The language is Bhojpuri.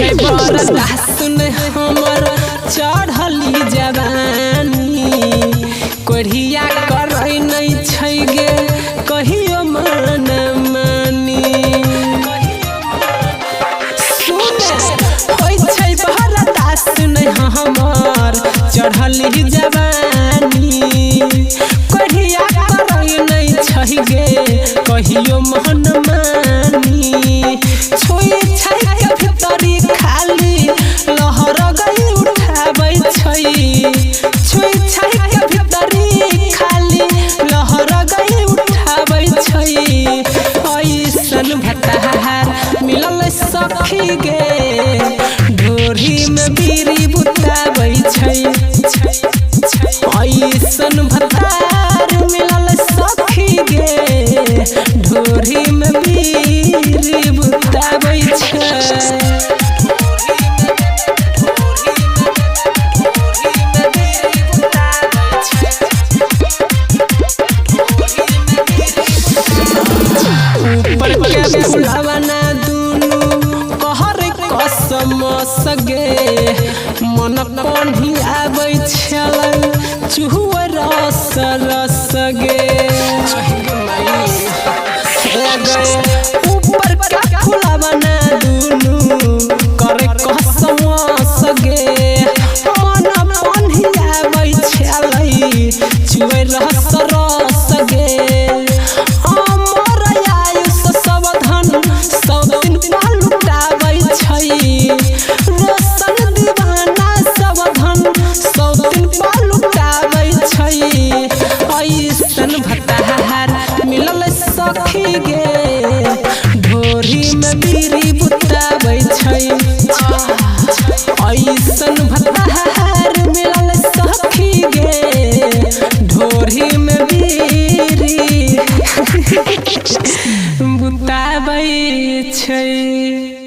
छै बरदास ने हमर चढ़ली जवानी कोढ़िया करै नहीं छै गे कहियो मन मानी सुने होय छै बरदास ने हमर चढ़ली जवानी कोढ़िया करै नहीं छै गे कहियो मन मानी छोई छै के भीतरी खाली लहर गई उठाबै छै छोई छै के भीतरी खाली लहर गई उठाबै छै ऐसन भतार मिलल सखी गे ढोरी में बीड़ी बुताबै छै ऐसन भतार मिलल सखी गे ढोरी में बीड़ी बुताबै छै ऊपर के फुलावना दुनु कहर कसम सगे मन कोन्ही आबै छलै चुहुआ रस रस गे ऊपर के फुलावना दुनु करे कसम सगे मन कोन्ही आबै छलै चुहुआ रस रस गे ऐसन भतार मिलल सखी गे ढोरी में बीड़ी बुताबै छै ऐसन भतार मिलल सखी गे ढोरी में बीड़ी बुताबै छै।